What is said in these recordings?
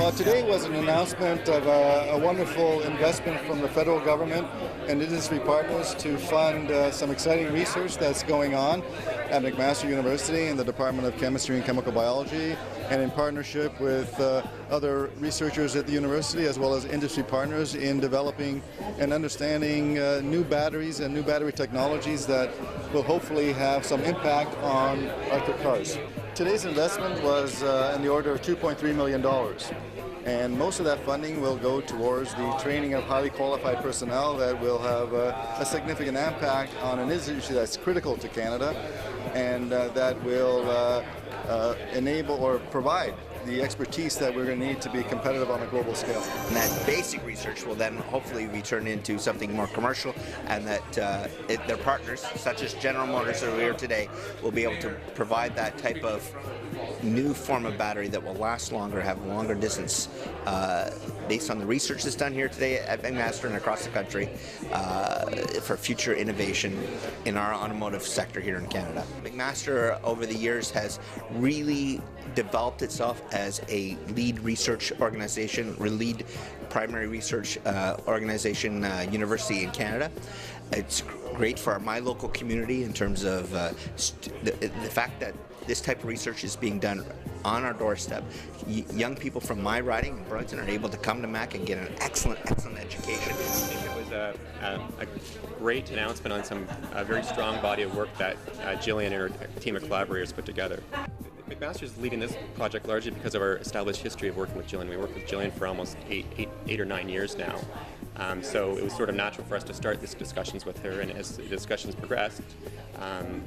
Well, today was an announcement of a wonderful investment from the federal government and industry partners to fund some exciting research that's going on at McMaster University in the Department of Chemistry and Chemical Biology, and in partnership with other researchers at the university as well as industry partners in developing and understanding new batteries and new battery technologies that will hopefully have some impact on electric cars. Today's investment was in the order of $2.3 million. And most of that funding will go towards the training of highly qualified personnel that will have a significant impact on an industry that's critical to Canada, and that will enable or provide the expertise that we're going to need to be competitive on a global scale. And that basic research will then hopefully be turned into something more commercial, and that their partners, such as General Motors that are here today, will be able to provide that type of new form of battery that will last longer, have longer distance, based on the research that's done here today at McMaster and across the country, for future innovation in our automotive sector here in Canada. McMaster over the years has really developed itself as a lead research organization, lead primary research organization university in Canada. It's great for my local community in terms of the fact that this type of research is being done on our doorstep. Young people from my riding in Burlington are able to come to Mac and get an excellent education. I think it was a great announcement on a very strong body of work that Gillian and her team of collaborators put together. McMaster is leading this project largely because of our established history of working with Gillian. We worked with Gillian for almost eight or 9 years now. So it was sort of natural for us to start these discussions with her, and as the discussions progressed,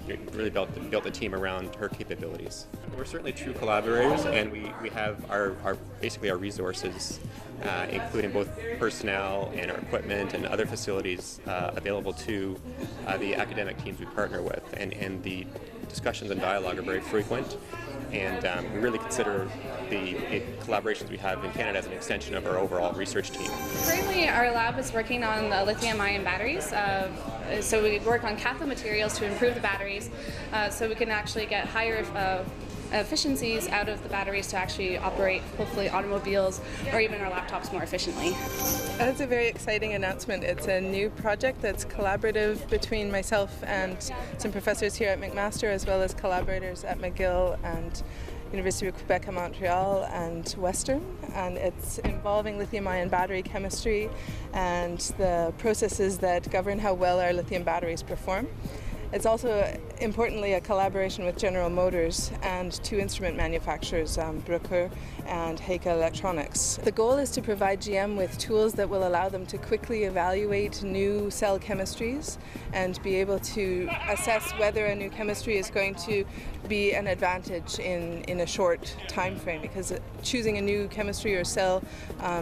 we really built the team around her capabilities. We're certainly true collaborators, and we have basically our resources, including both personnel and our equipment and other facilities available to the academic teams we partner with, and the discussions and dialogue are very frequent. And we really consider the collaborations we have in Canada as an extension of our overall research team. Currently, our lab is working on lithium-ion batteries. So we work on cathode materials to improve the batteries, so we can actually get higher efficiencies out of the batteries to actually operate, hopefully, automobiles or even our laptops more efficiently. That's a very exciting announcement. It's a new project that's collaborative between myself and some professors here at McMaster, as well as collaborators at McGill and University of Quebec and Montreal and Western, and it's involving lithium-ion battery chemistry and the processes that govern how well our lithium batteries perform. It's also, importantly, a collaboration with General Motors and two instrument manufacturers, Bruker and Heike Electronics. The goal is to provide GM with tools that will allow them to quickly evaluate new cell chemistries and be able to assess whether a new chemistry is going to be an advantage in a short time frame, because choosing a new chemistry or cell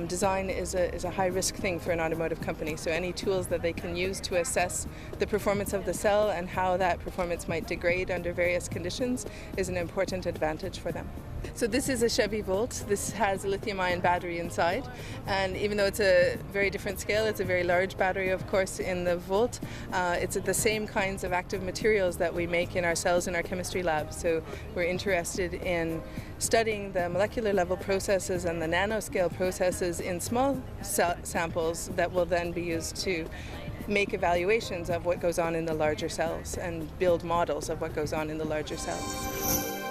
design is a high-risk thing for an automotive company. So any tools that they can use to assess the performance of the cell and how that performance might degrade under various conditions is an important advantage for them. So this is a Chevy Volt. This has a lithium-ion battery inside, and even though it's a very different scale, it's a very large battery, of course, in the Volt. It's the same kinds of active materials that we make in our cells in our chemistry lab. So we're interested in studying the molecular level processes and the nanoscale processes in small samples that will then be used to make evaluations of what goes on in the larger cells and build models of what goes on in the larger cells.